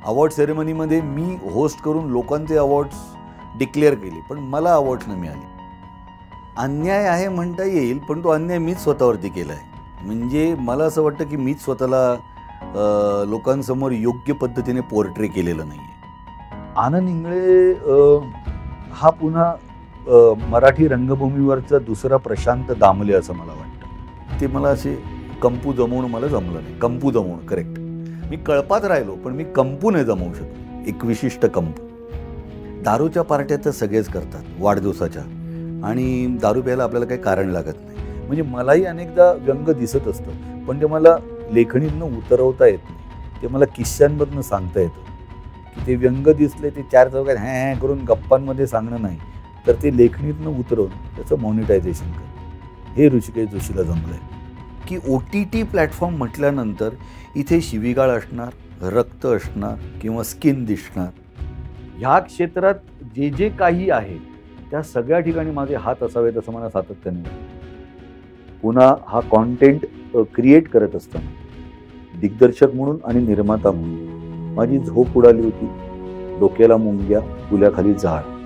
Award सेरेमनीमध्ये मी host करून लोकांचे awards declare केले, पण मला अवॉर्ड्स नाही मिळाले. अन्याय आहे म्हणता येईल, पण तो अन्याय मीच स्वतःवरती केला आहे. म्हणजे मला असं वाटतं की मीच स्वतःला लोकांसमोर योग्य पद्धतीने पोर्ट्रे केलेलं नाही आहे. आनंद इंगळे हा पुन्हा मराठी रंगभूमीवरचा दुसरा प्रशांत दामले असं मला वाटतं. ते मला असे कंपू जमवणं मला जमलं नाही. कंपू जमवणं करेक्ट. मी कळपात राहिलो, पण मी कंपू नाही जमवू शकलो. एक विशिष्ट कंपू. दारूच्या पार्ट्या तर सगळेच करतात वाढदिवसाच्या, आणि दारू प्यायला आपल्याला काही कारण लागत नाही. म्हणजे मलाही अनेकदा व्यंग दिसत असतं, पण ते मला लेखणीतनं उतरवता येत नाही. ते मला किस्स्यांमधनं सांगता येतं की ते व्यंग दिसले ते चार चौकात हॅ करून गप्पांमध्ये सांगणं नाही, तर ते लेखणीतनं उतरवून त्याचं मॉनिटायझेशन करणं. हे ऋषिकेश जोशीला जमलं आहे. की OTT प्लॅटफॉर्म म्हटल्यानंतर इथे शिवीगाळ असणार, रक्त असणार किंवा स्किन दिसणार. ह्या क्षेत्रात जे जे काही आहे त्या सगळ्या ठिकाणी माझे हात असावेत असं मला सातत्याने वाटतं. पुन्हा हा कॉन्टेंट क्रिएट करत असताना दिग्दर्शक म्हणून आणि निर्माता म्हणून माझी झोप उडाली होती. डोक्याला मुंग्या, फुल्याखाली झाड.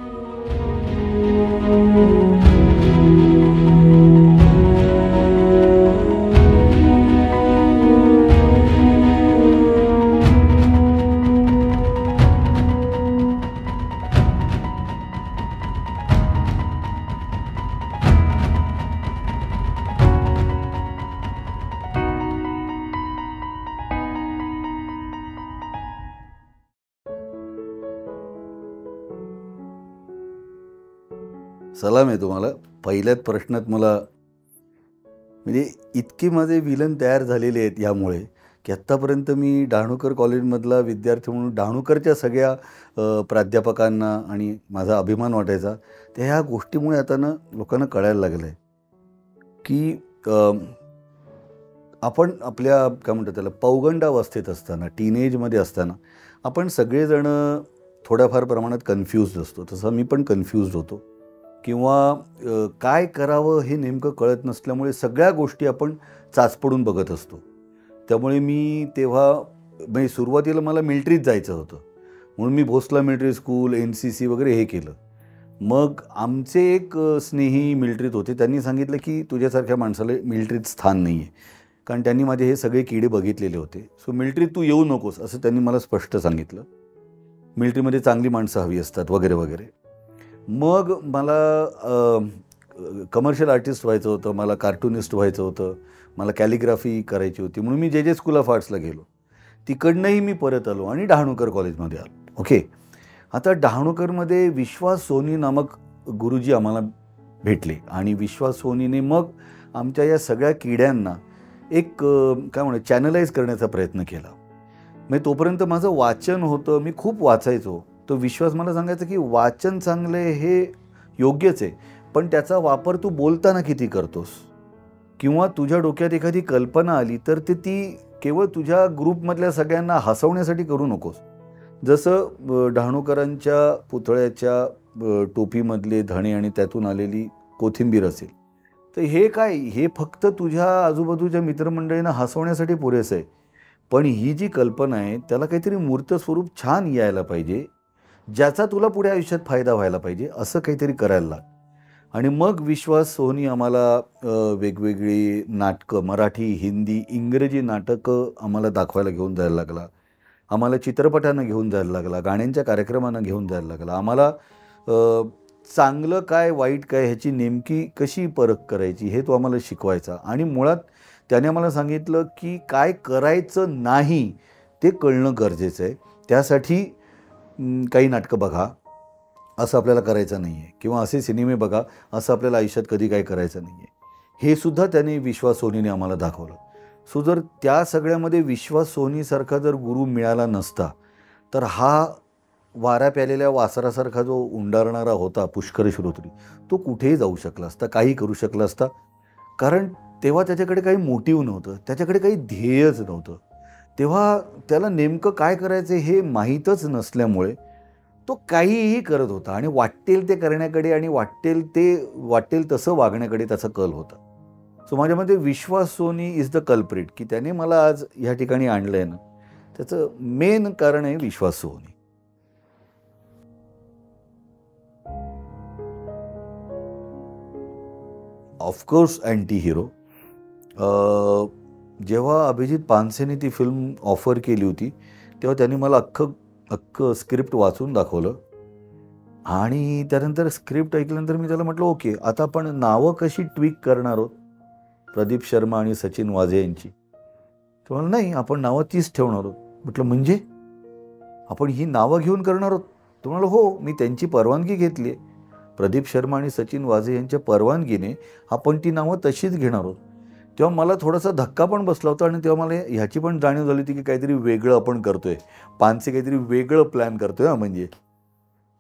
सलाम आहे तुम्हाला. पहिल्याच प्रश्नात मला म्हणजे इतके माझे विलन तयार झालेले आहेत यामुळे की आत्तापर्यंत मी डहाणूकर कॉलेजमधला विद्यार्थी म्हणून डहाणूकरच्या सगळ्या प्राध्यापकांना आणि माझा अभिमान वाटायचा. त्या ह्या गोष्टीमुळे आता ना लोकांना कळायला लागलं आहे की आपण आपल्या काय म्हणतात त्याला पौगंडावस्थेत असताना, टीनेजमध्ये असताना आपण सगळेजणं थोड्याफार प्रमाणात कन्फ्यूज्ड असतो. तसं मी पण कन्फ्यूज्ड होतो, किंवा काय करावं हे नेमकं कळत नसल्यामुळे सगळ्या गोष्टी आपण चाचपडून बघत असतो. त्यामुळे मी तेव्हा म्हणजे सुरुवातीला मला मिलिटरीत जायचं होतं, म्हणून मी भोसला मिलिटरी स्कूल, NCC वगैरे हे केलं. मग आमचे एक स्नेही मिलिटरीत होते. त्यांनी सांगितलं की तुझ्यासारख्या माणसाला मिलिटरीत स्थान नाही आहे, कारण त्यांनी माझे हे सगळे किडे बघितलेले होते. सो मिलिटरीत तू येऊ नकोस असं त्यांनी मला स्पष्ट सांगितलं. मिलिटरीमध्ये चांगली माणसं हवी असतात वगैरे वगैरे. मग मला कमर्शियल आर्टिस्ट व्हायचं होतं, मला कार्टुनिस्ट व्हायचं होतं, मला कॅलिग्राफी करायची होती, म्हणून मी JJ स्कूल ऑफ आर्ट्सला गेलो. तिकडनंही मी परत आलो आणि डहाणूकर कॉलेजमध्ये आलो. ओके. आता डहाणूकरमध्ये विश्वास सोनी नामक गुरुजी आम्हाला भेटले आणि विश्वास सोनीने मग आमच्या या सगळ्या किड्यांना एक काय म्हणू चॅनलाइज करण्याचा प्रयत्न केला. म्हणजे तोपर्यंत माझं वाचन होतं, मी खूप वाचायचो. तो विश्वास मला सांगायचा की वाचन चांगले हे योग्यच आहे, पण त्याचा वापर तू बोलताना किती करतोस, किंवा तुझ्या डोक्यात एखादी कल्पना आली तर ती केवळ तुझ्या ग्रुपमधल्या सगळ्यांना हसवण्यासाठी करू नकोस. जसं डहाणूकरांच्या पुतळ्याच्या टोपीमधले धणे आणि त्यातून आलेली कोथिंबीर असेल, तर हे काय, हे फक्त तुझ्या आजूबाजूच्या मित्रमंडळींना हसवण्यासाठी पुरेसं आहे. पण ही जी कल्पना आहे त्याला काहीतरी मूर्त स्वरूप छान यायला पाहिजे, ज्याचा तुला पुढे आयुष्यात फायदा व्हायला पाहिजे, असं काहीतरी करायला लाग. आणि मग विश्वास सोनी आम्हाला वेगवेगळी नाटकं, मराठी, हिंदी, इंग्रजी नाटकं आम्हाला दाखवायला घेऊन जायला लागला. आम्हाला चित्रपटांना घेऊन जायला लागला, गाण्यांच्या कार्यक्रमांना घेऊन जायला लागला. आम्हाला चांगलं काय वाईट काय ह्याची नेमकी कशी परख करायची हे तो आम्हाला शिकवायचा. आणि मुळात त्याने आम्हाला सांगितलं की काय करायचं नाही ते कळणं गरजेचं आहे. त्यासाठी काही नाटकं बघा असं आपल्याला करायचं नाही आहे, किंवा असे सिनेमे बघा असं आपल्याला आयुष्यात कधी काही करायचं नाही आहे. हे सुद्धा त्याने विश्वास सोनीने आम्हाला दाखवलं. सो जर त्या सगळ्यामध्ये विश्वास सोनीसारखा जर गुरु मिळाला नसता तर हा वारा प्यालेल्या वासरासारखा जो उंडारणारा होता पुष्कर श्रोत्री, तो कुठेही जाऊ शकला असता, काही करू शकला असता. कारण तेव्हा त्याच्याकडे काही मोटिव्ह नव्हतं, त्याच्याकडे काही ध्येयच नव्हतं. तेव्हा त्याला नेमकं काय करायचं हे माहीतच नसल्यामुळे तो काहीही करत होता आणि वाटेल ते करण्याकडे आणि वाटेल तसं वागण्याकडे त्याचा कल होता. सो माझ्यामध्ये विश्वास सोनी इज द कल्प्रिट, की त्याने मला आज ह्या ठिकाणी आणलं आहे ना, त्याचं मेन कारण आहे विश्वासू होणे. Of course anti hero. जेव्हा अभिजित पानसेने ती फिल्म ऑफर केली होती तेव्हा त्यांनी मला अख्खं स्क्रिप्ट वाचून दाखवलं आणि त्यानंतर स्क्रिप्ट ऐकल्यानंतर मी त्याला म्हटलं ओके, आता आपण नावं कशी ट्विक करणार आहोत प्रदीप शर्मा आणि सचिन वाझे यांची. तो म्हणाला नाही, आपण नावं तीच ठेवणार आहोत. म्हटलं म्हणजे आपण ही नावं घेऊन करणार आहोत? तो म्हणाला हो, मी त्यांची परवानगी घेतली आहे. प्रदीप शर्मा आणि सचिन वाझे यांच्या परवानगीने आपण ती नावं तशीच घेणार आहोत. तेव्हा मला थोडासा धक्का पण बसला होता आणि तेव्हा मला ह्याची पण जाणीव झाली होती की काहीतरी वेगळं आपण करतोय, पानसे काहीतरी वेगळं प्लॅन करतोय म्हणजे.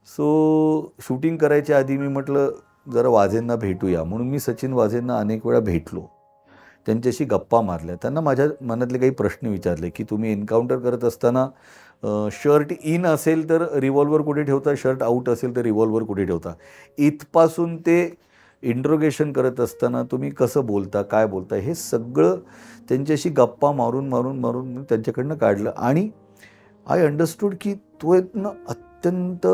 सो शूटिंग करायच्या आधी मी म्हटलं जरा वाझेंना भेटूया, म्हणून मी सचिन वाझेंना अनेक वेळा भेटलो, त्यांच्याशी गप्पा मारल्या, त्यांना माझ्या मनातले काही प्रश्न विचारले की तुम्ही एन्काउंटर करत असताना शर्ट इन असेल तर रिव्हॉल्वर कुठे ठेवता, शर्ट आऊट असेल तर रिव्हॉल्वर कुठे ठेवता, इथपासून ते इंट्रोगेशन करत असताना तुम्ही कसं बोलता, काय बोलता, हे सगळं त्यांच्याशी गप्पा मारून मारून मारून मी त्यांच्याकडनं काढलं. आणि आय अंडरस्टूड की तो एक ना अत्यंत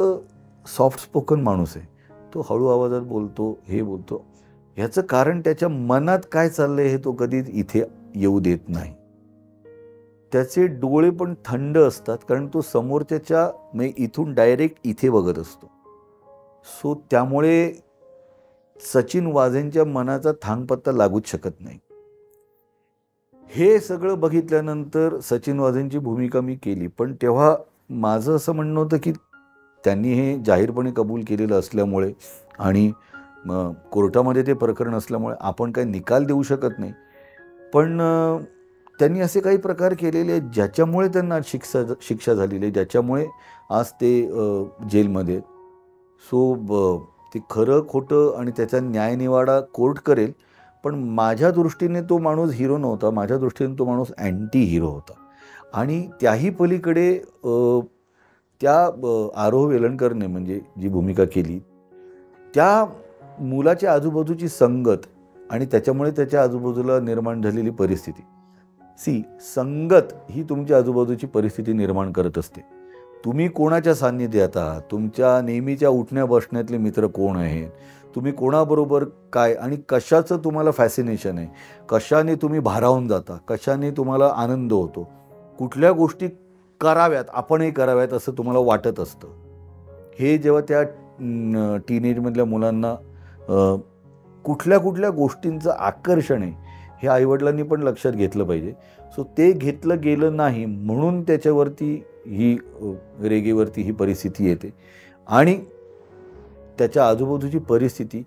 सॉफ्ट स्पोकन माणूस आहे. तो हळू आवाजात बोलतो, हे बोलतो. ह्याचं कारण त्याच्या मनात काय चाललंय हे तो कधीच इथे येऊ देत नाही. त्याचे डोळे पण थंड असतात कारण तो समोरच्याच्या म्हणजे इथून डायरेक्ट इथे बघत असतो. सो त्यामुळे सचिन वाझेंच्या मनाचा थांगपत्ता लागूच शकत नाही. हे सगळं बघितल्यानंतर सचिन वाझेंची भूमिका मी केली, पण तेव्हा माझं असं म्हणणं होतं की त्यांनी हे जाहीरपणे कबूल केलेलं असल्यामुळे आणि कोर्टामध्ये ते प्रकरण असल्यामुळे आपण काही निकाल देऊ शकत नाही. पण त्यांनी असे काही प्रकार केलेले आहेत ज्याच्यामुळे त्यांना शिक्षा झालेली आहे, ज्याच्यामुळे आज ते जेलमध्ये आहेत. सो ते खरं खोटं आणि त्याचा न्यायनिवाडा कोर्ट करेल, पण माझ्या दृष्टीने तो माणूस हिरो नव्हता, माझ्या दृष्टीने तो माणूस अँटी हिरो होता. आणि त्याही पलीकडे त्या आरोह वेलणकरने म्हणजे जी भूमिका केली त्या मुलाच्या आजूबाजूची संगत आणि त्याच्यामुळे त्याच्या आजूबाजूला निर्माण झालेली परिस्थिती. संगत ही तुमच्या आजूबाजूची परिस्थिती निर्माण करत असते. तुम्ही कोणाच्या सान्निध्यात आहात, तुमच्या नेहमीच्या उठण्या बसण्यातले मित्र कोण आहेत, तुम्ही कोणाबरोबर काय आणि कशाचं तुम्हाला फॅसिनेशन आहे, कशाने तुम्ही भारावून जाता, कशाने तुम्हाला आनंद होतो, कुठल्या गोष्टी कराव्यात, आपणही कराव्यात असं तुम्हाला वाटत असतं. हे जेव्हा त्या टीनेजमधल्या मुलांना कुठल्या कुठल्या गोष्टींचं आकर्षण आहे हे आईवडिलांनी पण लक्षात घेतलं पाहिजे. सो ते घेतलं गेलं नाही म्हणून त्याच्यावरती ही रेगेवरती ही परिस्थिती येते आणि त्याच्या आजूबाजूची परिस्थिती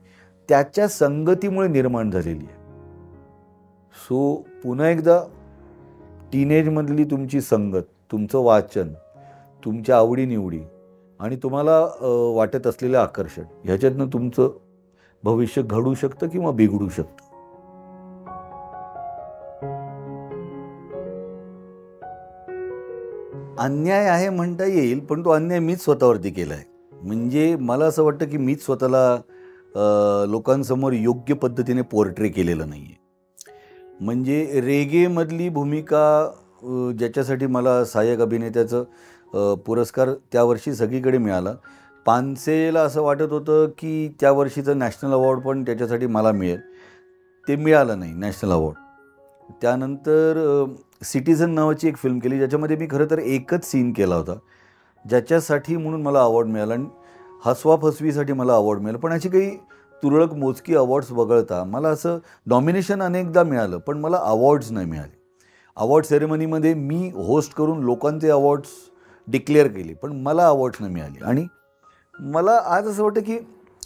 त्याच्या संगतीमुळे निर्माण झालेली आहे. सो पुन्हा एकदा टीनेजमधली तुमची संगत, तुमचं वाचन, तुमच्या आवडीनिवडी आणि तुम्हाला वाटत असलेलं आकर्षण ह्याच्यातनं तुमचं भविष्य घडू शकतं किंवा बिघडू शकतं. अन्याय आहे म्हणता येईल, पण तो अन्याय मीच स्वतःवरती केला आहे. म्हणजे मला असं वाटतं की मीच स्वतःला लोकांसमोर योग्य पद्धतीने पोर्ट्रे केलेलं नाही आहे. म्हणजे रेगेमधली भूमिका ज्याच्यासाठी मला सहाय्यक अभिनेत्याचं पुरस्कार त्या वर्षी सगळीकडे मिळाला. पानसेला असं वाटत होतं की त्या वर्षीचं नॅशनल अवॉर्ड पण त्याच्यासाठी मला मिळेल, ते मिळालं नाही नॅशनल अवॉर्ड. त्यानंतर सिटीझन नावाची एक फिल्म केली ज्याच्यामध्ये मी खरं तर एकच सीन केला होता, ज्याच्यासाठी म्हणून मला अवॉर्ड मिळाला आणि हसवाफसवीसाठी मला अवॉर्ड मिळाला. पण अशी काही तुरळक मोजकी अवॉर्ड्स वगळता मला असं नॉमिनेशन अनेकदा मिळालं, पण मला अवॉर्ड्स नाही मिळाले. अवॉर्ड सेरेमनीमध्ये मी होस्ट करून लोकांचे अवॉर्ड्स डिक्लेअर केले, पण मला अवॉर्ड्स नाही मिळाले. आणि मला आज असं वाटतं की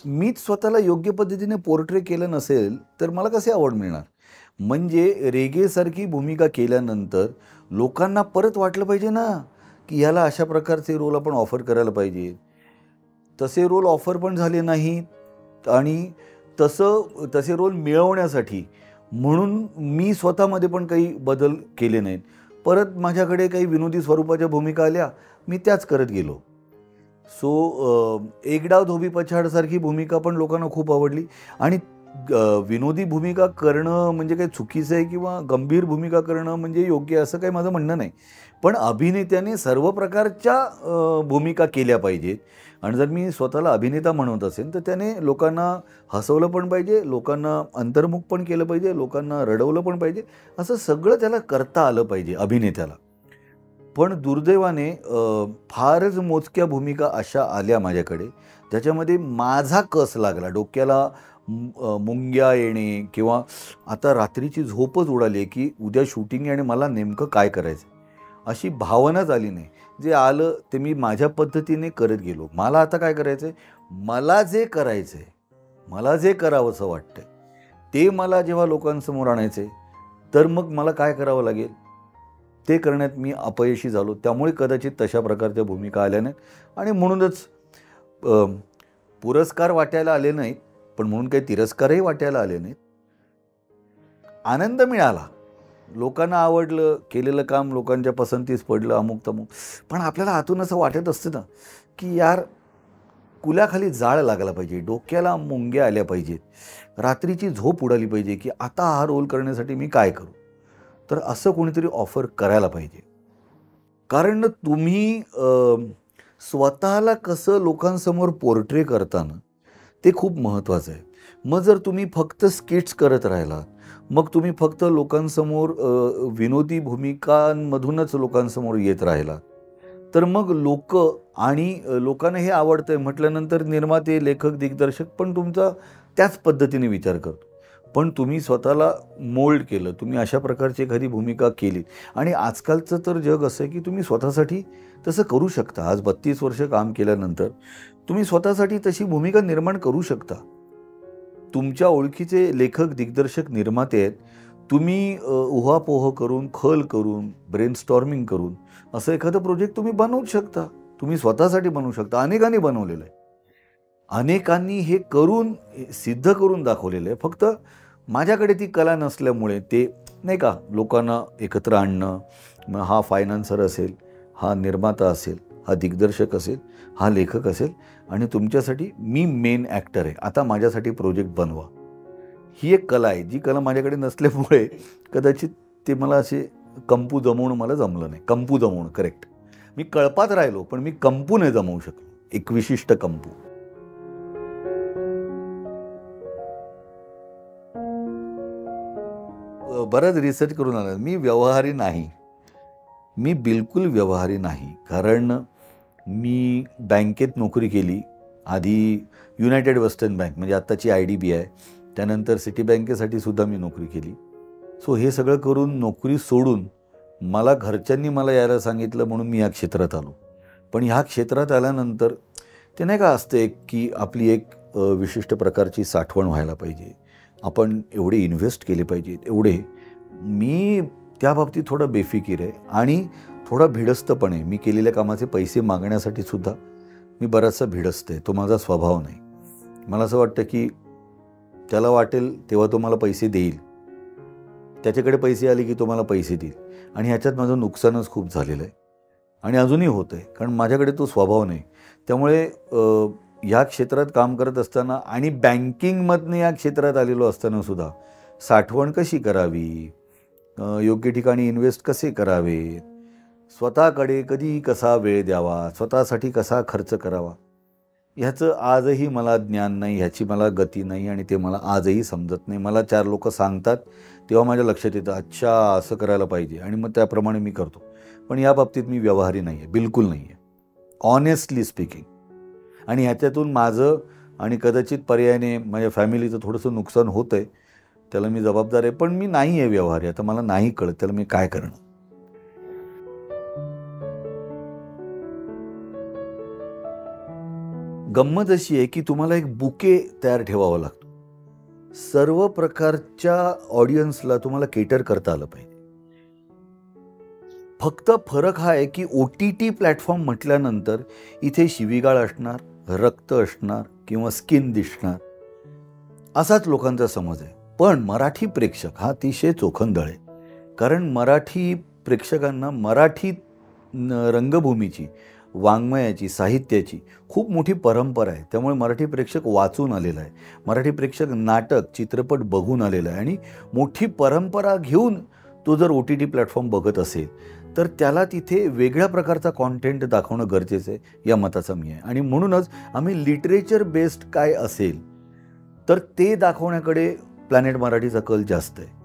मीच स्वतःला योग्य पद्धतीने पोर्ट्रे केलं नसेल तर मला कसे अवॉर्ड मिळणार. म्हणजे रेगेसारखी भूमिका केल्यानंतर लोकांना परत वाटलं पाहिजे ना की ह्याला अशा प्रकारचे रोल आपण ऑफर करायला पाहिजे. तसे रोल ऑफर पण झाले नाहीत आणि तसे रोल मिळवण्यासाठी म्हणून मी स्वतःमध्ये पण काही बदल केले नाहीत. परत माझ्याकडे काही विनोदी स्वरूपाच्या भूमिका आल्या, मी त्याच करत गेलो. सो एक डाव धोबी पछाडसारखी भूमिका पण लोकांना खूप आवडली आणि विनोदी भूमिका करणं म्हणजे काही चुकीचं आहे किंवा गंभीर भूमिका करणं म्हणजे योग्य असं काही माझं म्हणणं नाही. पण अभिनेत्याने सर्व प्रकारच्या भूमिका केल्या पाहिजेत आणि जर मी स्वतःला अभिनेता म्हणत असेल तर त्याने लोकांना हसवलं पण पाहिजे, लोकांना अंतर्मुख पण केलं पाहिजे, लोकांना रडवलं पण पाहिजे. असं सगळं त्याला करता आलं पाहिजे अभिनेत्याला. पण दुर्दैवाने फारच मोजक्या भूमिका अशा आल्या माझ्याकडे, ज्याच्यामध्ये माझा कस लागला. डोक्याला मुंग्या येणे किंवा आता रात्रीची झोपच उडाली आहे, की उद्या शूटिंग आहे आणि मला नेमकं काय करायचं अशी भावनाच आली नाही. जे आलं ते मी माझ्या पद्धतीने करत गेलो. मला आता काय करायचं आहे, मला जे करायचं आहे, मला जे करावंसं वाटतं ते मला जेव्हा लोकांसमोर आणायचं आहे, तर मग मला काय करावं लागेल ते करण्यात मी अपयशी झालो. त्यामुळे कदाचित तशा प्रकारच्या भूमिका आल्या नाहीत आणि म्हणूनच पुरस्कार वाटायला आले नाहीत, पण म्हणून काही तिरस्कारही वाटायला आले नाहीत. आनंद मिळाला, लोकांना आवडलं, केलेलं काम लोकांच्या पसंतीस पडलं, अमुक तमुक. पण आपल्याला आतून असं वाटत असतं ना, की यार कुल्याखाली जाळ लागला पाहिजे, डोक्याला मुंग्या आल्या पाहिजेत, रात्रीची झोप उडाली पाहिजे, की आता हा रोल करण्यासाठी मी काय करू. तर असं कोणीतरी ऑफर करायला पाहिजे. कारण तुम्ही स्वतःला कसं लोकांसमोर पोर्ट्रे करताना ते खूप महत्त्वाचं आहे. मग जर तुम्ही फक्त स्किट्स करत राहिलात, मग तुम्ही फक्त लोकांसमोर विनोदी भूमिकांमधूनच लोकांसमोर येत राहिलात, तर मग लोकांना हे आवडतं आहे म्हटल्यानंतर निर्माते, लेखक, दिग्दर्शक पण तुमचा त्याच पद्धतीने विचार करतो. पण तुम्ही स्वतःला मोल्ड केलं, तुम्ही अशा प्रकारची एखादी भूमिका केली आणि आजकालचं तर जग असं आहे की तुम्ही स्वतःसाठी तसं करू शकता. आज 32 वर्ष काम केल्यानंतर तुम्ही स्वतःसाठी तशी भूमिका निर्माण करू शकता. तुमच्या ओळखीचे लेखक, दिग्दर्शक, निर्माते आहेत. तुम्ही उहापोह करून, खल करून, ब्रेनस्टॉर्मिंग करून असं एखादं प्रोजेक्ट तुम्ही बनवूच शकता. तुम्ही स्वतःसाठी बनवू शकता. अनेकांनी बनवलेलं आहे. अनेकांनी हे करून सिद्ध करून दाखवलेलं आहे. फक्त माझ्याकडे ती कला नसल्यामुळे ते नाही का लोकांना एकत्र आणणं, मग हा फायनान्सर असेल, हा निर्माता असेल, हा दिग्दर्शक असेल, हा लेखक असेल आणि तुमच्यासाठी मी मेन ॲक्टर आहे, आता माझ्यासाठी प्रोजेक्ट बनवा. ही एक कला आहे. जी कला माझ्याकडे नसल्यामुळे कदाचित ते मला असे कंपू जमवणं मला जमलं नाही. कंपू जमवणं करेक्ट. मी कळपात राहिलो पण मी कंपू नाही जमवू शकलो, एक विशिष्ट कंपू. बराच रिसर्च करून आला. मी व्यवहारी नाही. मी बिलकुल व्यवहारी नाही. कारण मी बँकेत नोकरी केली. आधी युनायटेड वेस्टर्न बँक म्हणजे आत्ताची IDBI, त्यानंतर सिटी बँकेसाठी सुद्धा मी नोकरी केली. सो हे सगळं करून नोकरी सोडून मला घरच्यांनी मला यायला सांगितलं म्हणून मी या क्षेत्रात आलो. पण ह्या क्षेत्रात आल्यानंतर ते नाही का असते की आपली एक विशिष्ट प्रकारची साठवण व्हायला पाहिजे, आपण एवढे इन्व्हेस्ट केले पाहिजेत एवढे. मी त्या बाबतीत थोडा बेफिकीर आहे आणि थोडा भिडस्त पण आहे. मी केलेल्या कामाचे पैसे मागण्यासाठी सुद्धा मी बराचसा भिडस्त आहे. तो माझा स्वभाव नाही. मला असं वाटतं की त्याला वाटेल तेव्हा तो मला पैसे देईल, त्याच्याकडे पैसे आले की तो मला पैसे देईल आणि ह्याच्यात माझं नुकसानच खूप झालेलं आहे आणि अजूनही होतं आहे. कारण माझ्याकडे तो स्वभाव नाही. त्यामुळे ह्या क्षेत्रात काम करत असताना आणि बँकिंगमधनं या क्षेत्रात आलेलो असताना सुद्धा साठवण कशी करावी, योग्य ठिकाणी इन्व्हेस्ट कसे करावेत, स्वतःकडे कधी कसा वेळ द्यावा, स्वतःसाठी कसा खर्च करावा, ह्याचं आजही मला ज्ञान नाही, ह्याची मला गती नाही आणि ते मला आजही समजत नाही. मला 4 लोक सांगतात तेव्हा माझ्या लक्षात येतं, अच्छा असं करायला पाहिजे आणि मग त्याप्रमाणे मी करतो. पण या बाबतीत मी व्यवहारी नाही आहे, बिलकुल नाही आहे, ऑनेस्टली स्पीकिंग. आणि ह्याच्यातून माझं आणि कदाचित पर्यायाने माझ्या फॅमिलीचं थोडंसं नुकसान होतं आहे, त्याला मी जबाबदार आहे. पण मी नाही आहे व्यवहारी. आता मला नाही कळत त्याला मी काय करणं. गंमत अशी आहे की तुम्हाला एक बुके तयार ठेवावा लागतो. सर्व प्रकारच्या ऑडियन्सला तुम्हाला केटर करता आलं पाहिजे. फक्त फरक हा आहे की OTT प्लॅटफॉर्म म्हटल्यानंतर इथे शिवीगाळ असणार, रक्त असणार किंवा स्किन दिसणार असाच लोकांचा समज आहे. पण मराठी प्रेक्षक हा अतिशय चोखंदळ आहे. कारण मराठी प्रेक्षकांना मराठी रंगभूमीची, वाङ्मयाची, साहित्याची खूप मोठी परंपरा आहे. त्यामुळे मराठी प्रेक्षक वाचून आलेला आहे, मराठी प्रेक्षक नाटक, चित्रपट बघून आलेला आहे आणि मोठी परंपरा घेऊन तो जर OTT प्लॅटफॉर्म बघत असेल तर त्याला तिथे वेगळ्या प्रकारचा कॉन्टेंट दाखवणं गरजेचं आहे, या मताचा मी आहे. आणि म्हणूनच आम्ही लिटरेचर बेस्ड काय असेल तर ते दाखवण्याकडे प्लॅनेट मराठीचा कल जास्त आहे.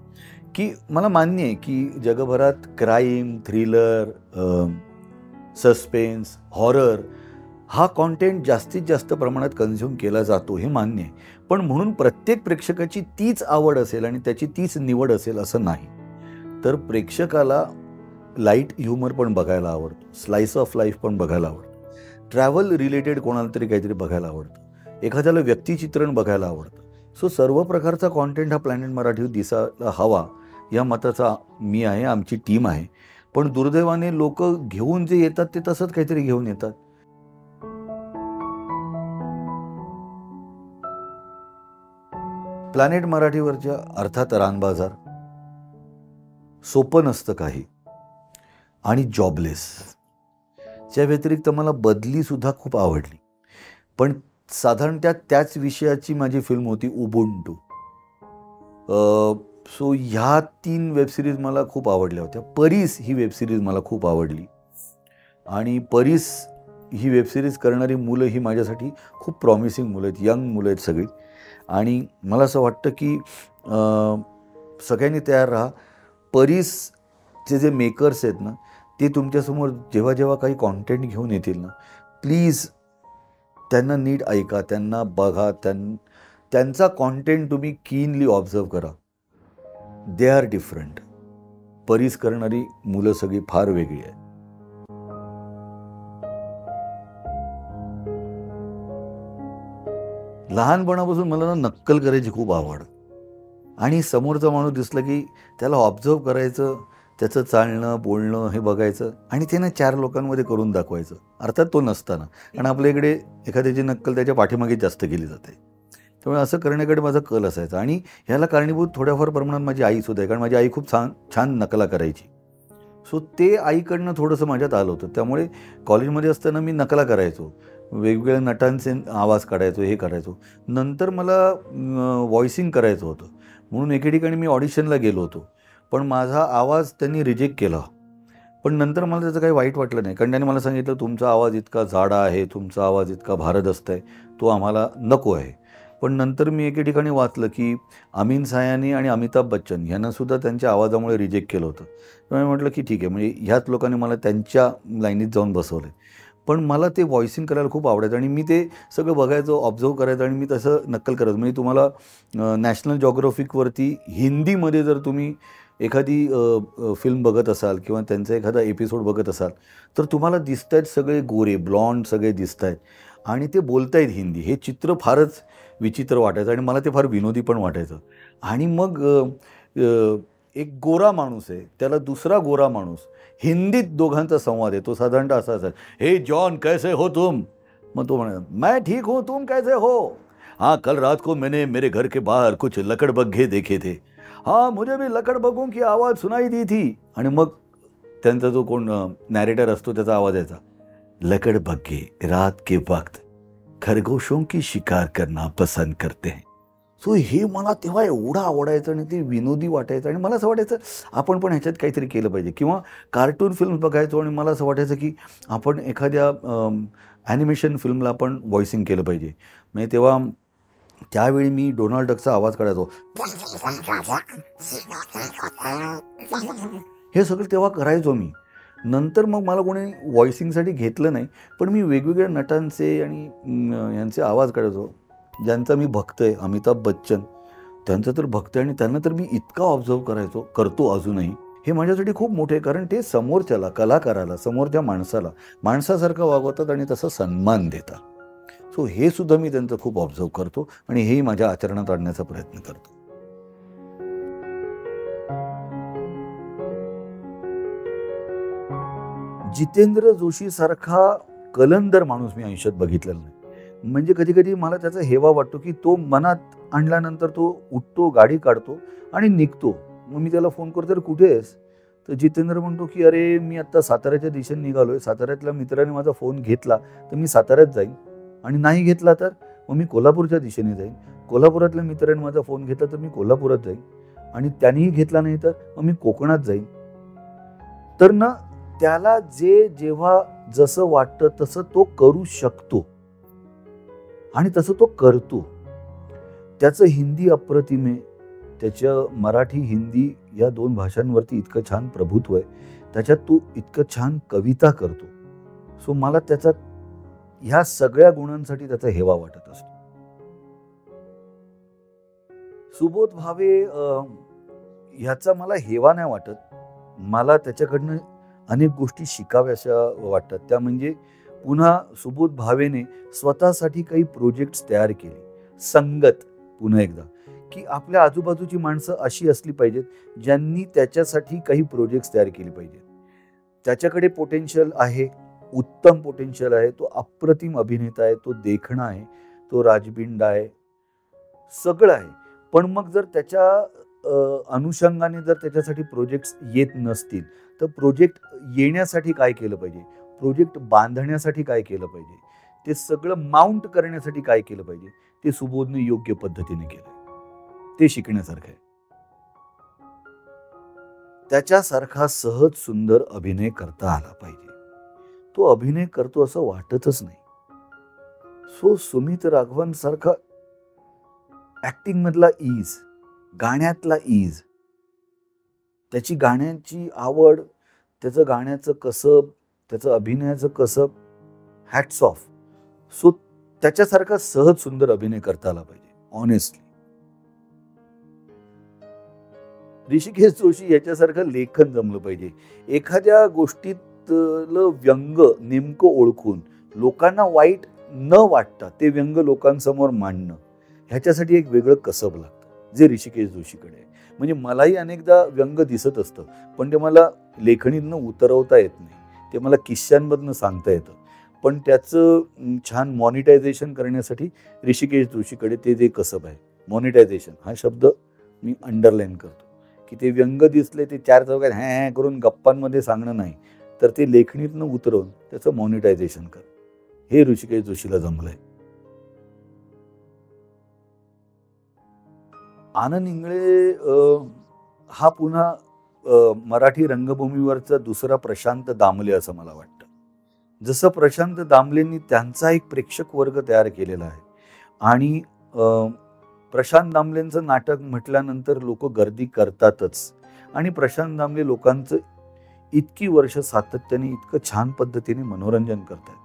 की मला मान्य आहे की जगभरात क्राईम, थ्रिलर, सस्पेन्स, हॉरर हा कॉन्टेंट जास्तीत जास्त प्रमाणात कन्झ्युम केला जातो, हे मान्य आहे. पण म्हणून प्रत्येक प्रेक्षकाची तीच आवड असेल आणि त्याची तीच निवड असेल असं नाही. तर प्रेक्षकाला लाईट ह्युमर पण बघायला आवडतो, स्लाइस ऑफ लाईफ पण बघायला आवडतं, ट्रॅव्हल रिलेटेड कोणाला तरी काहीतरी बघायला आवडतं, एखाद्याला व्यक्तिचित्रण बघायला आवडतं. सो सर्व प्रकारचा कॉन्टेंट हा प्लॅनेट मराठीवर दिसायला हवा या मताचा मी आहे, आमची टीम आहे. पण दुर्दैवाने लोक घेऊन जे येतात ते तसंच काहीतरी घेऊन येतात. प्लॅनेट मराठीवरच्या अर्थात रानबाजार, सोपं नसतं काही आणि जॉबलेस, च्या व्यतिरिक्त मला बदली सुद्धा खूप आवडली. पण साधारण त्याच विषयाची माझी फिल्म होती उबुंटू. सो ह्या 3 वेबसिरीज मला खूप आवडल्या होत्या. परीस ही वेबसिरीज मला खूप आवडली आणि परीस ही वेबसिरीज करणारी मुलं ही माझ्यासाठी खूप प्रॉमिसिंग मुलं आहेत, यंग मुलं आहेत सगळी. आणि मला असं वाटतं की सगळ्यांनी तयार राहा. परीसचे जे मेकर्स आहेत ना, ते तुमच्यासमोर जेव्हा जेव्हा काही कॉन्टेंट घेऊन येतील ना, प्लीज त्यांना नीट ऐका, त्यांना बघा, त्यांचा कॉन्टेंट तुम्ही कीनली ऑब्झर्व करा. They are different. परीस करणारी मुलं सगळी फार वेगळी आहेत. लहानपणापासून मला ना नक्कल करायची खूप आवड आणि समोरचा माणूस दिसला की त्याला ऑब्झर्व करायचं, त्याचं चालणं बोलणं हे बघायचं आणि ते ना 4 लोकांमध्ये करून दाखवायचं. अर्थात तो नसताना, कारण आपल्या इकडे एखाद्याची नक्कल त्याच्या पाठीमागे जास्त केली जाते. त्यामुळे असं करण्याकडे माझा कल असायचा आणि ह्याला कारणीभूत थोड्याफार प्रमाणात माझी आईसुद्धा आहे, कारण माझी आई खूप छान नकला करायची. सो ते आईकडनं थोडंसं माझ्यात आलं होतं. त्यामुळे कॉलेजमध्ये असताना मी नकला करायचो, वेगवेगळ्या नटांचे आवाज काढायचो, हे करायचो. नंतर मला व्हॉइसिंग करायचं होतं म्हणून एके ठिकाणी मी ऑडिशनला गेलो होतो, पण माझा आवाज त्यांनी रिजेक्ट केला. पण नंतर मला त्याचं काही वाईट वाटलं नाही, कारण त्यांनी मला सांगितलं तुमचा आवाज इतका जाडा आहे, तुमचा आवाज इतका भारदस्त आहे, तो आम्हाला नको आहे. पण नंतर मी एके ठिकाणी वाचलं की अमीन सायानी आणि अमिताभ बच्चन यांनासुद्धा त्यांच्या आवाजामुळे रिजेक्ट केलं होतं. त्यामुळे म्हटलं की ठीक आहे, म्हणजे ह्याच लोकांनी मला त्यांच्या लाईनीत जाऊन बसवलं आहे. पण मला ते व्हॉइसिंग करायला खूप आवडायचं आणि मी ते सगळं बघायचो, ऑब्झर्व करायचं आणि मी तसं नक्कल करायचं. म्हणजे तुम्हाला नॅशनल जॉग्राफिकवरती हिंदीमध्ये जर तुम्ही एखादी फिल्म बघत असाल किंवा त्यांचा एखादा एपिसोड बघत असाल तर तुम्हाला दिसत आहेत सगळे गोरे ब्लॉन्ड सगळे दिसत आहेत आणि ते बोलत आहेत हिंदी. हे चित्र फारच विचित्र वाटायचं आणि मला ते फार विनोदी पण वाटायचं. आणि मग एक गोरा माणूस आहे, त्याला दुसरा गोरा माणूस, हिंदीत दोघांचा संवाद आहे. तो साधारणतः असा असेल, हे जॉन कैसे हो तुम. मग तो म्हणा, मैं ठीक हूँ तुम कैसे हो. हाँ कल रात को मैंने मेरे घर के बाहर कुछ लकड़बग्घे देखे थे. हाँ मुझे भी लकड़बग्घों की आवाज़ सुनाई दी थी. आणि मग त्यांचा जो कोण नॅरेटर असतो त्याचा आवाज यायचा, लकड़बग्घे रात के वक्त खरगोशों की शिकार करना पसंद करते हैं. सो हे मला तेव्हा एवढं आवडायचं आणि ते विनोदी वाटायचं आणि मला असं वाटायचं आपण पण ह्याच्यात काहीतरी केलं पाहिजे. किंवा कार्टून फिल्म बघायचो आणि मला असं वाटायचं की आपण एखाद्या ॲनिमेशन फिल्मला आपण व्हॉइसिंग केलं पाहिजे. म्हणजे तेव्हा त्यावेळी मी डोनाल्ड डकचा आवाज काढायचो. हे सगळं तेव्हा करायचो मी. नंतर मग मला कोणी व्हॉइसिंगसाठी घेतलं नाही, पण मी वेगवेगळ्या नटांचे आणि यांचे आवाज काढायचो. ज्यांचा मी भक्त आहे, अमिताभ बच्चन, त्यांचं तर भक्त आहे आणि त्यांना तर मी इतका ऑब्झर्व करतो अजूनही. हे माझ्यासाठी खूप मोठे आहे, कारण ते समोरच्याला, कलाकाराला, समोरच्या माणसाला माणसासारखं वागवतात आणि तसा सन्मान देतात. सो हे सुद्धा मी त्यांचं खूप ऑब्झर्व करतो आणि हेही माझ्या आचरणात आणण्याचा प्रयत्न करतो. जितेंद्र जोशी सारखा कलंदर माणूस मी आयुष्यात बघितलेला नाही. म्हणजे कधी कधी मला त्याचा हेवा वाटतो की तो मनात आणल्यानंतर तो उठतो, गाडी काढतो आणि निघतो. मग मी त्याला फोन करतो, तर कुठे आहेस. तर जितेंद्र म्हणतो की अरे मी आत्ता साताऱ्याच्या दिशेने निघालोय, साताऱ्यातल्या मित्राने माझा फोन घेतला तर मी साताऱ्यात जाईन, आणि नाही घेतला तर मग मी कोल्हापूरच्या दिशेने जाईन, कोल्हापुरातल्या मित्राने माझा फोन घेतला तर मी कोल्हापुरात जाईन, आणि त्यानेही घेतला नाही तर मग मी कोकणात जाईन. तर ना त्याला जे जेव्हा जसं वाटतं तसं तो करू शकतो आणि तसं तो करतो. त्याचं हिंदी अप्रतिम आहे, त्याच्या मराठी हिंदी या 2 भाषांवरती इतकं छान प्रभुत्व आहे, त्याच्यात तो इतकं छान कविता करतो. सो मला त्याचा ह्या सगळ्या गुणांसाठी त्याचा हेवा वाटत असतो. सुबोध भावे ह्याचा मला हेवा नाही वाटत, मला त्याच्याकडनं अनेक गोष्टी शिकाव्याशा वाटतात. त्या म्हणजे पुन्हा सुबोध भावेने स्वतःसाठी काही प्रोजेक्ट्स तयार केले, संगत, पुन्हा एकदा की आपल्या आजूबाजूची माणसं अशी असली पाहिजेत ज्यांनी त्याच्यासाठी काही प्रोजेक्ट्स तयार केले पाहिजेत. त्याच्याकडे पोटेन्शियल आहे, उत्तम पोटेन्शियल आहे, तो अप्रतिम अभिनेता आहे, तो देखणा आहे, तो राजबिंडा आहे, सगळं आहे. पण मग जर त्याच्या अनुषंगाने जर त्याच्यासाठी प्रोजेक्ट्स येत नसतील तर प्रोजेक्ट येण्यासाठी काय केलं पाहिजे, प्रोजेक्ट बांधण्यासाठी काय केलं पाहिजे, ते सगळं माउंट करण्यासाठी काय केलं पाहिजे, ते सुबोधने योग्य पद्धतीने केलं. ते शिकण्यासारखं आहे. त्याच्यासारखा सहज सुंदर अभिनय करता आला पाहिजे. तो अभिनय करतो असं वाटतच नाही. सो सुमित राघवन सारखा ऍक्टिंग मधला ईज, गाण्यातला ईज, त्याची गाण्याची आवड, त्याचं गाण्याचं कसब, त्याचं अभिनयाचं कसब, हॅट्स ऑफ. सो त्याच्यासारखा सहज सुंदर अभिनय करता आला पाहिजे ऑनेस्टली. ऋषिकेश जोशी याच्यासारखं लेखन जमलं पाहिजे. एखाद्या गोष्टीतलं व्यंग नेमकं ओळखून लोकांना वाईट न वाटता ते व्यंग लोकांसमोर मांडणं, ह्याच्यासाठी एक वेगळं कसब लागतं जे ऋषिकेश जोशीकडे आहे. म्हणजे मलाही अनेकदा व्यंग दिसत असतं, पण ते मला लेखणीतनं उतरवता येत नाही, ते मला किस्स्यांमधनं सांगता येतं. पण त्याचं छान मॉनिटायझेशन करण्यासाठी ऋषिकेश जोशीकडे ते जे कसब आहे, मॉनिटायझेशन हा शब्द मी अंडरलाईन करतो, की ते व्यंग दिसले ते 4 चौघात हॅ करून गप्पांमध्ये सांगणं नाही, तर ते लेखणीतनं उतरवून त्याचं मॉनिटायझेशन कर, हे ऋषिकेश जोशीला जमलंय. आनंद इंगळे हा पुन्हा मराठी रंगभूमीवरचा दुसरा प्रशांत दामले असं मला वाटतं. जसं प्रशांत दामलेंनी त्यांचा एक प्रेक्षक वर्ग तयार केलेला आहे, आणि प्रशांत दामलेंचं नाटक म्हटल्यानंतर लोक गर्दी करतातच, आणि प्रशांत दामले लोकांचं इतकी वर्ष सातत्याने इतकं छान पद्धतीने मनोरंजन करतात.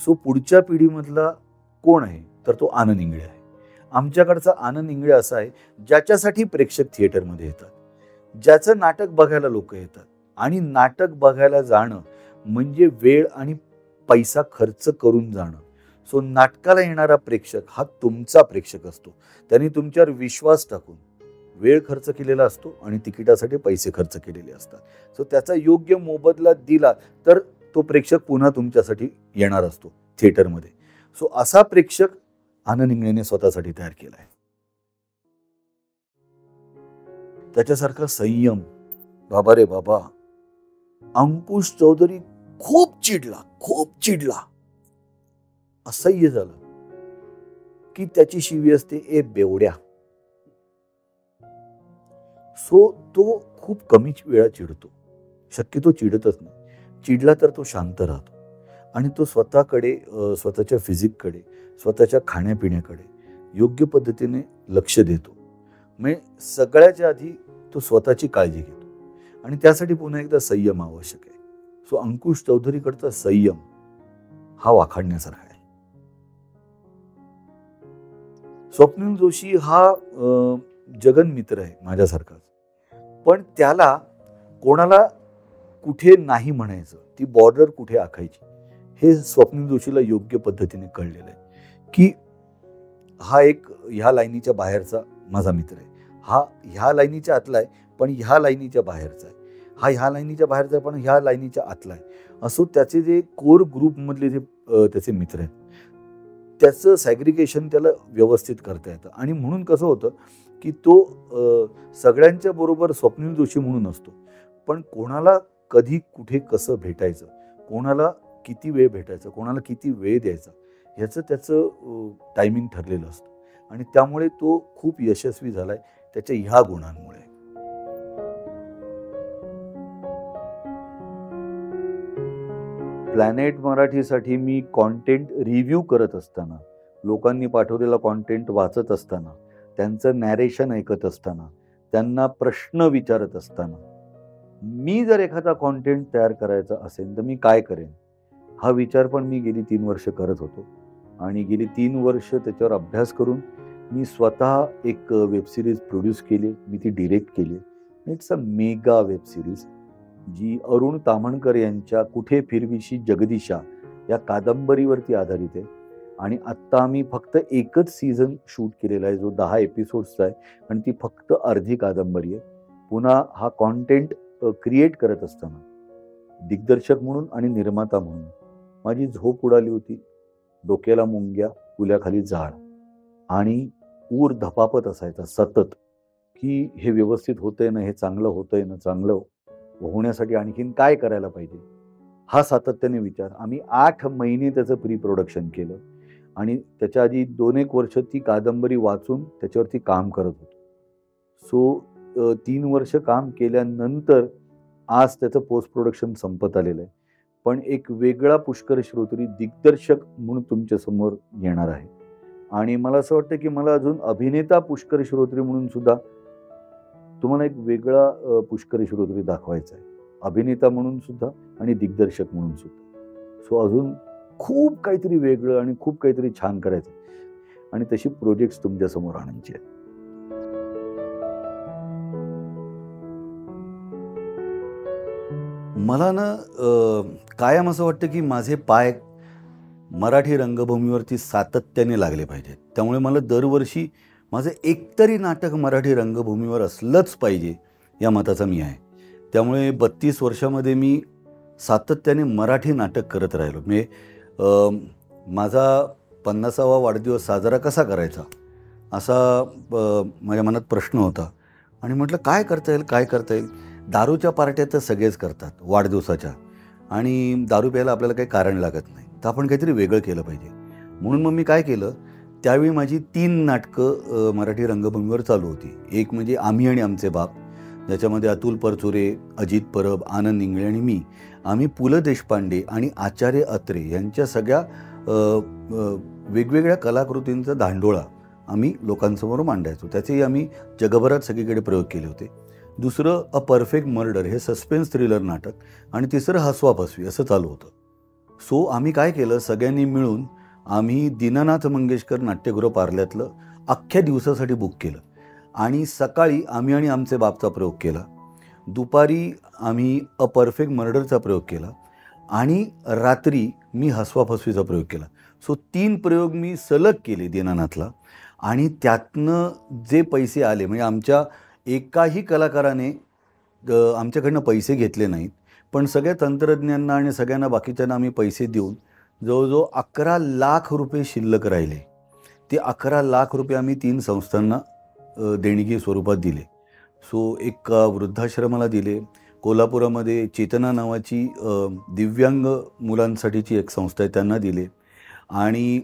सो पुढच्या पिढीमधला कोण आहे तर तो आनंद इंगळे आहे. आमच्याकडचा आनंद इंगळे असा आहे ज्याच्यासाठी प्रेक्षक थिएटरमध्ये येतात, ज्याचं नाटक बघायला लोक येतात, आणि नाटक बघायला जाणं म्हणजे वेळ आणि पैसा खर्च करून जाणं. सो नाटकाला येणारा प्रेक्षक हा तुमचा प्रेक्षक असतो, त्यांनी तुमच्यावर विश्वास टाकून वेळ खर्च केलेला असतो आणि तिकिटासाठी पैसे खर्च केलेले असतात. सो त्याचा योग्य मोबदला दिला तर तो प्रेक्षक पुन्हा तुमच्यासाठी येणार असतो थिएटरमध्ये. सो असा प्रेक्षक आनंद इंगळेने स्वतःसाठी तयार केला आहे. त्याच्यासारखा संयम, बाबा रे बाबा. अंकुश चौधरी खूप चिडला, असह्य झालं की त्याची शिवी असते, ए बेवड्या. सो तो खूप कमी वेळा चिडतो, शक्यतो चिडतच नाही. चिडला तर तो शांत राहतो, आणि तो स्वतःकडे, स्वतःच्या फिजिककडे, स्वतःच्या खाण्यापिण्याकडे योग्य पद्धतीने लक्ष देतो. म्हणजे सगळ्याच्या आधी तो स्वतःची काळजी घेतो, आणि त्यासाठी पुन्हा एकदा संयम आवश्यक आहे. सो अंकुश चौधरीकडचा संयम हा वाखाणण्यासारखा आहे. स्वप्नील जोशी हा जगन्मित्र आहे माझ्यासारखाच, पण त्याला कोणाला कुठे नाही म्हणायचं, ती बॉर्डर कुठे आखायची, हे स्वप्नील जोशीला योग्य पद्धतीने कळलेलं आहे, की हा एक ह्या लाईनीच्या बाहेरचा माझा मित्र आहे, हा ह्या लाईनीच्या आतला आहे पण ह्या लाईनीच्या बाहेरचा आहे, हा ह्या लाईनीच्या बाहेरचा आहे पण ह्या लाईनीच्या आतला आहे. असो त्याचे जे कोर ग्रुपमधले जे त्याचे मित्र आहेत त्याचं सॅग्रिगेशन त्याला व्यवस्थित करता येतं. आणि म्हणून कसं होतं की तो सगळ्यांच्या बरोबर स्वप्नील जोशी म्हणून असतो, पण कोणाला कधी कुठे कसं भेटायचं, कोणाला किती वेळ भेटायचा, कोणाला किती वेळ द्यायचा, ह्याचं त्याचं टायमिंग ठरलेलं असतं आणि त्यामुळे तो खूप यशस्वी झालाय त्याच्या ह्या गुणांमुळे. प्लॅनेट मराठीसाठी मी कॉन्टेंट रिव्ह्यू करत असताना, लोकांनी पाठवलेला कॉन्टेंट वाचत असताना, त्यांचं नॅरेशन ऐकत असताना, त्यांना प्रश्न विचारत असताना, मी जर एखादा कॉन्टेंट तयार करायचा असेल तर मी काय करेन, हा विचार पण मी गेली 3 वर्ष करत होतो. आणि गेली 3 वर्ष त्याच्यावर अभ्यास करून मी स्वतः एक वेब सिरीज प्रोड्यूस केली. मी ती डिरेक्ट केली. It's a mega web series जी अरुण ताम्हणकर यांच्या कुठे फिरविशी जगदीशा या कादंबरीवरती आधारित आहे. आणि आत्ता आम्ही फक्त एकच सीझन शूट केलेला आहे, जो 10 एपिसोड्सचा आहे आणि ती फक्त अर्धी कादंबरी आहे. पुन्हा हा कॉन्टेंट क्रिएट करत असताना दिग्दर्शक म्हणून आणि निर्माता म्हणून माझी झोप उडाली होती. डोक्याला मुंग्या, पुल्याखाली झाड आणि ऊर धपापत असायचा सतत, की हे व्यवस्थित होतंय ना, हे चांगलं होतंय ना, चांगलं होण्यासाठी आणखीन काय करायला पाहिजे, हा सातत्याने विचार. आम्ही 8 महिने त्याचं प्री प्रोडक्शन केलं आणि त्याच्या आधी 2-1 वर्ष ती कादंबरी वाचून त्याच्यावरती काम करत होतो. सो 3 वर्ष काम केल्यानंतर आज त्याचं पोस्ट प्रोडक्शन संपत आलेलं आहे. पण एक वेगळा पुष्कर श्रोत्री दिग्दर्शक म्हणून तुमच्या समोर येणार आहे. आणि मला असं वाटतं की मला अजून अभिनेता पुष्कर श्रोत्री म्हणून सुद्धा तुम्हाला एक वेगळा पुष्कर श्रोत्री दाखवायचा आहे, अभिनेता म्हणून सुद्धा आणि दिग्दर्शक म्हणून सुद्धा. सो अजून खूप काहीतरी वेगळं आणि खूप काहीतरी छान करायचं आणि तशी प्रोजेक्ट्स तुमच्या समोर आणायचे आहेत. मला ना कायम असं वाटतं की माझे पाय मराठी रंगभूमीवरती सातत्याने लागले पाहिजेत. त्यामुळे मला दरवर्षी माझं एकतरी नाटक मराठी रंगभूमीवर असलंच पाहिजे या मताचा मी आहे. त्यामुळे 32 वर्षामध्ये मी सातत्याने मराठी नाटक करत राहिलो. म्हणजे माझा 50वा वाढदिवस साजरा कसा करायचा असा माझ्या मनात प्रश्न होता आणि म्हटलं काय करता येईल, काय करता येईल. दारूच्या पार्ट्या तर सगळेच करतात वाढदिवसाच्या आणि दारू प्यायला आपल्याला काही कारण लागत नाही, तर आपण काहीतरी वेगळं केलं पाहिजे. म्हणून मग मी काय केलं, त्यावेळी माझी 3 नाटकं मराठी रंगभूमीवर चालू होती. एक म्हणजे आम्ही आणि आमचे बाप, ज्याच्यामध्ये अतुल परचुरे, अजित परब, आनंद इंगळे आणि मी, आम्ही पु ल देशपांडे आणि आचार्य अत्रे यांच्या सगळ्या वेगवेगळ्या कलाकृतींचा धांडोळा आम्ही लोकांसमोर मांडायचो. त्याचेही आम्ही जगभरात सगळीकडे प्रयोग केले होते. दुसरं अ परफेक्ट मर्डर हे सस्पेन्स थ्रिलर नाटक आणि तिसरं हसवा फसवी असं चालू होतं. सो आम्ही काय केलं, सगळ्यांनी मिळून आम्ही दीनानाथ मंगेशकर नाट्यगृह पार्ल्यातलं अख्ख्या दिवसासाठी बुक केलं आणि सकाळी आम्ही आणि आमचे बापचा प्रयोग केला, दुपारी आम्ही अ परफेक्ट मर्डरचा प्रयोग केला आणि रात्री मी हसवा फसवीचा प्रयोग केला. सो 3 प्रयोग मी सलग केले दीनानाथला आणि त्यातनं जे पैसे आले, म्हणजे आमच्या एकाही कलाकाराने आमच्याकडनं पैसे घेतले नाहीत, पण सगळ्या तंत्रज्ञांना आणि सगळ्यांना बाकीच्यांना आम्ही पैसे देऊन जवळजवळ 11 लाख रुपये शिल्लक राहिले. ते 11 लाख रुपये आम्ही 3 संस्थांना देणगी स्वरूपात दिले. सो एक वृद्धाश्रमाला दिले, कोल्हापुरामध्ये चेतना नावाची दिव्यांग मुलांसाठीची एक संस्था आहे त्यांना दिले आणि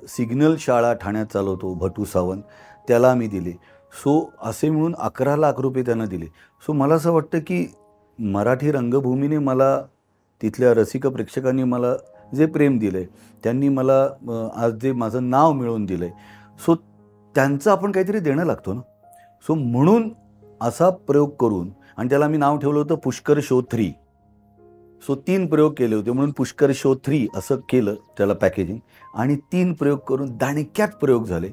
सिग्नल शाळा ठाण्यात चालवतो भटू सावंत, त्याला आम्ही दिले. सो असे मिळून 11 लाख रुपये त्यांना दिले. सो मला असं वाटतं की मराठी रंगभूमीने मला, तिथल्या रसिक प्रेक्षकांनी मला जे प्रेम दिलं आहे, त्यांनी मला आज जे माझं नाव मिळवून दिलं आहे, सो त्यांचं आपण काहीतरी देणं लागतो ना. सो म्हणून असा प्रयोग करून, आणि त्याला मी नाव ठेवलं होतं पुष्कर शो 3. सो 3 प्रयोग केले होते म्हणून पुष्कर शो 3 असं केलं त्याला पॅकेजिंग आणि 3 प्रयोग करून दाणक्यात प्रयोग झाले.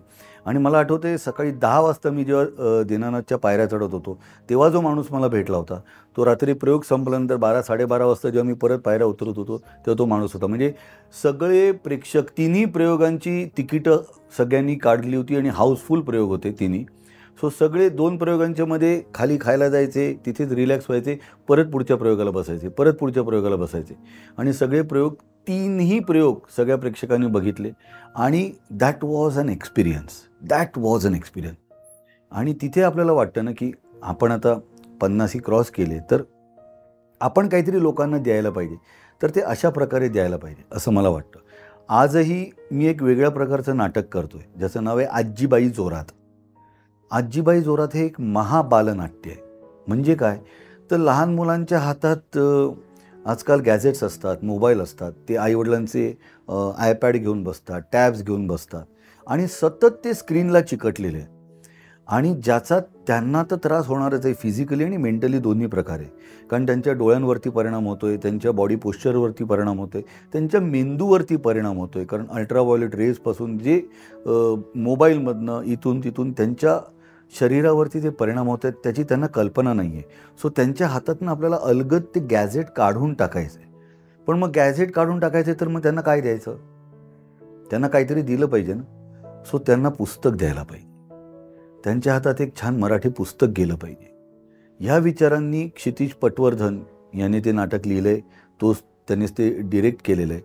आणि मला आठवते सकाळी 10 वाजता मी जेव्हा दीनानाथच्या पायऱ्या चढत होतो तेव्हा जो माणूस मला भेटला होता, तो रात्री प्रयोग संपल्यानंतर 12-12:30 वाजता जेव्हा मी परत पायऱ्या उतरत होतो तेव्हा तो माणूस होता. म्हणजे सगळे प्रेक्षक, 3ही प्रयोगांची तिकीटं सगळ्यांनी काढली होती आणि हाऊसफुल प्रयोग होते 3ही. सो सगळे 2 प्रयोगांच्या मध्ये खाली खायला जायचे, तिथेच रिलॅक्स व्हायचे, परत पुढच्या प्रयोगाला बसायचे, परत पुढच्या प्रयोगाला बसायचे आणि सगळे प्रयोग 3ही प्रयोग सगळ्या प्रेक्षकांनी बघितले आणि दॅट वॉज ॲन एक्सपिरियन्स. आणि तिथे आपल्याला वाटतं ना की आपण आता 50 क्रॉस केले तर आपण काहीतरी लोकांना द्यायला पाहिजे, तर ते अशा प्रकारे द्यायला पाहिजे असं मला वाटतं. आजही मी एक वेगळ्या प्रकारचं नाटक करतोय, ज्याचं नाव आहे आजीबाई जोरात. आजीबाई जोरात हे एक महाबालनाट्य आहे. म्हणजे काय, तर लहान मुलांच्या हातात आजकाल गॅजेट्स असतात, मोबाईल असतात. ते आईवडिलांचे आयपॅड घेऊन बसतात, टॅब्स घेऊन बसतात आणि सतत ते स्क्रीनला चिकटलेले आहे. आणि ज्याचा त्यांना तर त्रास होणारच आहे, फिजिकली आणि मेंटली दोन्ही प्रकारे. कारण त्यांच्या डोळ्यांवरती परिणाम होतोय, त्यांच्या बॉडी पोश्चरवरती परिणाम होतोय, त्यांच्या मेंदूवरती परिणाम होतोय. कारण अल्ट्राव्हायोलेट रेजपासून जे मोबाईलमधनं इथून तिथून त्यांच्या शरीरावरती जे परिणाम होत आहेत त्याची त्यांना कल्पना नाही आहे. सो त्यांच्या हातातून आपल्याला अलगद ते गॅझेट काढून टाकायचं आहे. पण मग गॅझेट काढून टाकायचं तर मग त्यांना काय द्यायचं? त्यांना काहीतरी दिलं पाहिजे ना. सो त्यांना पुस्तक द्यायला पाहिजे. त्यांच्या हातात एक छान मराठी पुस्तक गेलं पाहिजे. ह्या विचारांनी क्षितिज पटवर्धन याने ते नाटक लिहिलं आहे. त्यांनीच ते डिरेक्ट केलेलं आहे.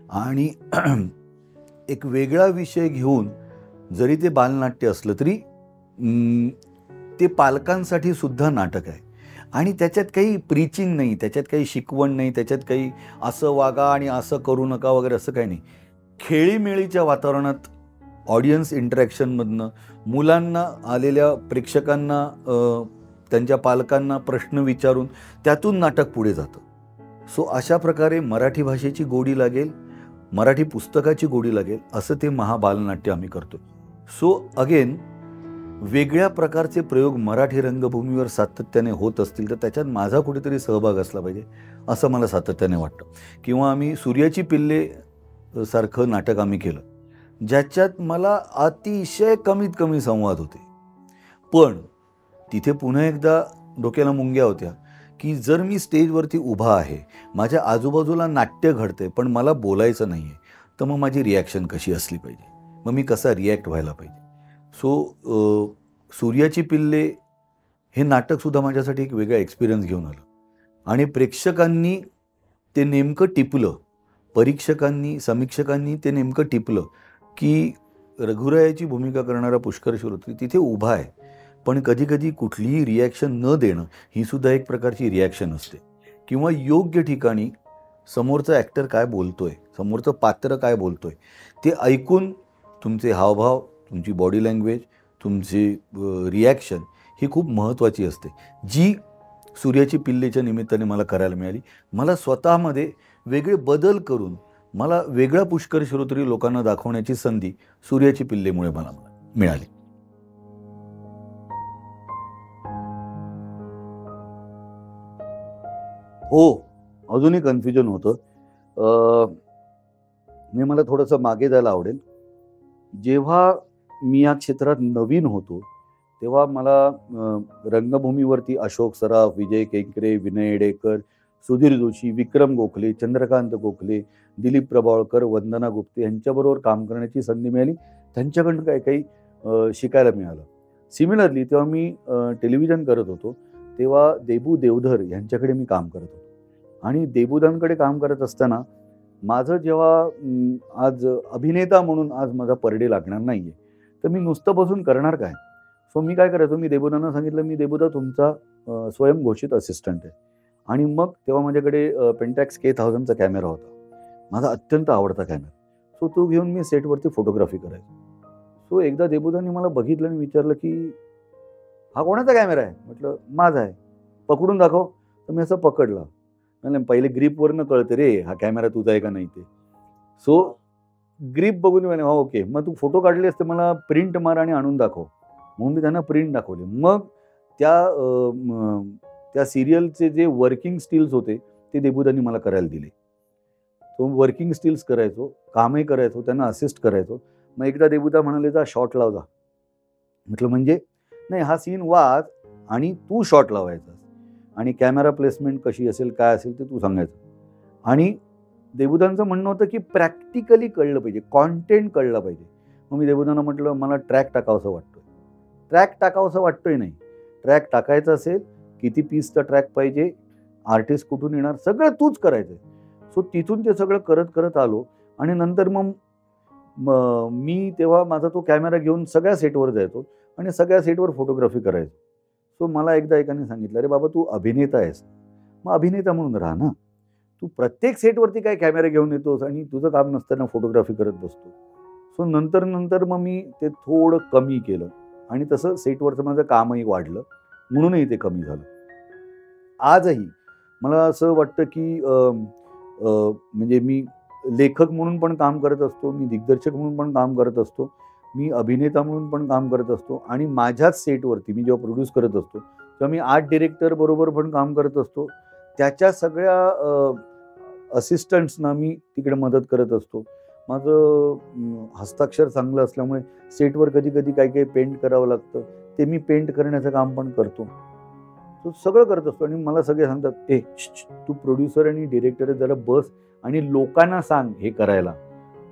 आणि एक वेगळा विषय घेऊन जरी ते बालनाट्य असलं तरी ते पालकांसाठी सुद्धा नाटक आहे. आणि त्याच्यात काही प्रीचिंग नाही, त्याच्यात काही शिकवण नाही, त्याच्यात काही असं वागा आणि असं करू नका वगैरे असं काही नाही. खेळीमेळीच्या वातावरणात ऑडियन्स इंटरॅक्शनमधनं मुलांना, आलेल्या प्रेक्षकांना, त्यांच्या पालकांना प्रश्न विचारून त्यातून नाटक पुढे जातं. सो अशा प्रकारे मराठी भाषेची गोडी लागेल, मराठी पुस्तकाची गोडी लागेल असं ते महाबालनाट्य आम्ही करतो. सो अगेन वेगळ्या प्रकारचे प्रयोग मराठी रंगभूमीवर सातत्याने होत असतील तर त्याच्यात माझा कुठेतरी सहभाग असला पाहिजे असं मला सातत्याने वाटतं. किंवा आम्ही सूर्याची पिल्ले सारखं नाटक आम्ही केलं, ज्याच्यात मला अतिशय कमीत कमी संवाद होते. पण तिथे पुन्हा एकदा डोक्याला मुंग्या होत्या की जर मी स्टेजवरती उभा आहे, माझ्या आजूबाजूला नाट्य घडते पण मला बोलायचं नाही आहे, तर मग माझी रिॲक्शन कशी असली पाहिजे, मग मी कसा रिॲक्ट व्हायला पाहिजे. सो सूर्याची पिल्ले हे नाटकसुद्धा माझ्यासाठी एक वेगळा एक्सपिरियन्स घेऊन आलं. आणि प्रेक्षकांनी ते नेमकं टिपलं, परीक्षकांनी, समीक्षकांनी ते नेमकं टिपलं की रघुरायाची भूमिका करणारा पुष्कर श्रोत्री तिथे उभा आहे, पण कधीकधी कुठलीही रिॲक्शन न देणं ही सुद्धा एक प्रकारची रिॲक्शन असते. किंवा योग्य ठिकाणी समोरचा ॲक्टर काय बोलतोय, समोरचं पात्र काय बोलतोय ते ऐकून तुमचे हावभाव, तुमची बॉडी लँग्वेज, तुमची रिॲक्शन ही खूप महत्त्वाची असते, जी सूर्याची पिल्लेच्या निमित्ताने मला करायला मिळाली. मला स्वतःमध्ये वेगळे बदल करून मला वेगळा पुष्कर श्रोत्री लोकांना दाखवण्याची संधी सूर्याची पिल्लेमुळे मला मिळाली. हो, अजूनही कन्फ्युजन होतं. मला थोडंसं मागे जायला आवडेल. जेव्हा मी या क्षेत्रात नवीन होतो तेव्हा मला रंगभूमीवरती अशोक सराफ, विजय केंकरे, विनय येडेकर, सुधीर जोशी, विक्रम गोखले, चंद्रकांत गोखले, दिलीप प्रभावळकर, वंदना गुप्ते यांच्याबरोबर काम करण्याची संधी मिळाली. त्यांच्याकडून काही काही शिकायला मिळालं. सिमिलरली तेव्हा मी टेलिव्हिजन करत होतो तेव्हा देबू देवधर यांच्याकडे मी काम करत होतो. आणि देबूदांकडे काम करत असताना माझं जेव्हा आज अभिनेता म्हणून आज माझा परडे लागणार नाही आहे, तर मी नुसतं बसून करणार काय. सो मी काय करायचो, मी देबूदांना सांगितलं, मी देबूदा तुमचा स्वयंघोषित असिस्टंट आहे. आणि मग तेव्हा माझ्याकडे पेंटॅक्स K1000चा कॅमेरा होता, माझा अत्यंत आवडता कॅमेरा. सो तो घेऊन मी सेटवरती फोटोग्राफी करायचो. सो एकदा देबूदांनी मला बघितलं आणि विचारलं की हा कोणाचा कॅमेरा आहे? म्हटलं माझा आहे. पकडून दाखव. तर मी असं पकडला. नाही पहिले ग्रीपवरनं कळतं रे हा कॅमेरा तुझा आहे का नाही ते. सो ग्रीप बघून म्हणे हो ओके, मग तू फोटो काढले असते मला प्रिंट मार आणि आणून दाखव. म्हणून मी त्यांना प्रिंट दाखवली. मग त्या सिरियलचे जे वर्किंग स्टिल्स होते ते देबूदांनी मला करायला दिले. तो वर्किंग स्टिल्स करायचो, कामही करायचो, त्यांना असिस्ट करायचो. मग एकदा देबूदा म्हणाले जा शॉट लाव जा. म्हटलं म्हणजे नाही हा सीन वाच आणि तू शॉट लावायचा आणि कॅमेरा प्लेसमेंट कशी असेल काय असेल ते तू सांगायचं. आणि देबूदांचं म्हणणं होतं की प्रॅक्टिकली कळलं पाहिजे, कॉन्टेंट कळलं पाहिजे. मग मी देबूदांना म्हटलं मला ट्रॅक टाकावंसं वाटतोय. ट्रॅक टाकावंसं वाटतोय नाही, ट्रॅक टाकायचं असेल किती पीसचा ट्रॅक पाहिजे, आर्टिस्ट कुठून येणार, सगळं तूच करायचं. सो तिथून ते सगळं करत करत आलो. आणि नंतर मग मी तेव्हा माझा तो कॅमेरा घेऊन सगळ्या सेटवर जायचो आणि सगळ्या सेटवर फोटोग्राफी करायचो. सो मला एकदा एकाने सांगितलं, अरे बाबा तू अभिनेता आहेस, मग अभिनेता म्हणून राहा ना. तू प्रत्येक सेटवरती काय कॅमेरा घेऊन येतोस आणि तुझं काम नसताना फोटोग्राफी करत बसतो. सो नंतर मग मी ते थोडं कमी केलं आणि तसं सेटवरचं माझं कामही वाढलं, म्हणूनही ते कमी झालं. आजही मला असं वाटतं की म्हणजे मी लेखक म्हणून पण काम करत असतो, मी दिग्दर्शक म्हणून पण काम करत असतो, मी अभिनेता म्हणून पण काम करत असतो आणि माझ्याच सेटवरती मी जेव्हा प्रोड्यूस करत असतो तेव्हा मी आर्ट डिरेक्टर बरोबर पण काम करत असतो. त्याच्या सगळ्या असिस्टंट्सना मी तिकडे मदत करत असतो. माझं हस्ताक्षर चांगलं असल्यामुळे सेटवर कधी-कधी काही-काही पेंट करावं लागतं. ते मी पेंट करण्याचं काम पण करतो. तो सगळं करत असतो आणि मला सगळे सांगतात, "ए तू प्रोड्युसर आणि डिरेक्टर आहे, जरा बस आणि लोकांना सांग हे करायला.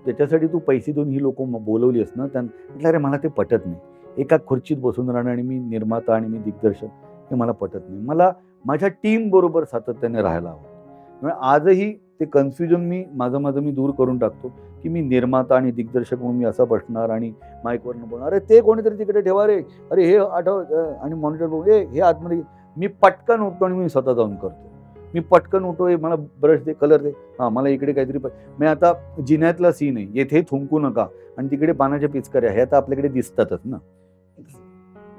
त्याच्यासाठी तू पैसे देऊन ही लोकं बोलवली आहेस ना." म्हटलं, "अरे मला ते पटत नाही. एका खुर्चीत बसून राहणं आणि मी निर्माता आणि मी दिग्दर्शक हे मला पटत नाही. मला माझ्या टीमबरोबर सातत्याने राहायला आवडतं." त्यामुळे आजही ते कन्फ्युजन माझं मी दूर करून टाकतो, की मी निर्माता आणि दिग्दर्शक म्हणून मी असा बसणार आणि माईकवरनं बोलणार, "अरे ते कोणीतरी तिकडे ठेवा रे. अरे हे आठव." आणि मॉनिटर बघून, "ए हे आतमध्ये." मी पटकन उठतो आणि मी स्वतः जाऊन करतो. मी पटकन उठतो, मला ब्रश दे, कलर दे. हां, मला इकडे काहीतरी मी आता जिन्यातला सीन आहे. येथे थुंकू नका आणि तिकडे पानाच्या पिचकाऱ्या ह्या तर आपल्याकडे दिसतातच ना.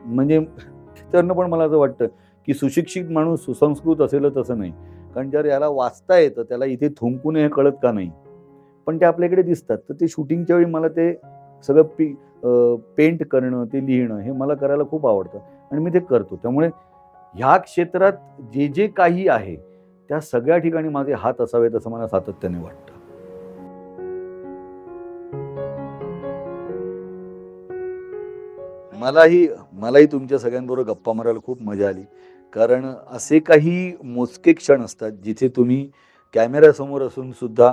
म्हणजे त्याच्यावरनं पण मला असं वाटतं, की सुशिक्षित माणूस सुसंस्कृत असेलच असं नाही. कारण जर याला वाचता येतं, त्याला इथे थुंकू नये हे कळत का नाही? पण ते आपल्याकडे दिसतात. तर ते शूटिंगच्या वेळी मला ते सगळं पेंट करणं, ते लिहिणं हे मला करायला खूप आवडतं आणि मी ते करतो. त्यामुळे ह्या क्षेत्रात जे काही आहे, त्या सगळ्या ठिकाणी माझे हात असावेत असं मला सातत्याने वाटतं. मलाही तुमच्या सगळ्यांबरोबर गप्पा मारायला खूप मजा आली. कारण असे काही मोजके क्षण असतात, जिथे तुम्ही कॅमेऱ्यासमोर असून सुद्धा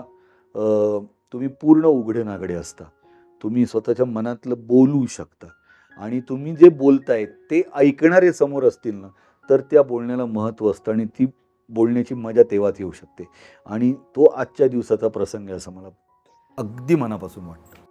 तुम्ही पूर्ण उघडे-नागडे असता. तुम्ही स्वतःच्या मनातलं बोलू शकता आणि तुम्ही जे बोलताय ते ऐकणारे समोर असतील ना, तर त्या बोलण्याला महत्त्व असतं आणि ती बोलण्याची मजा तेव्हाच येऊ शकते आणि तो आजच्या दिवसाचा प्रसंग आहे असं मला अगदी मनापासून वाटतं.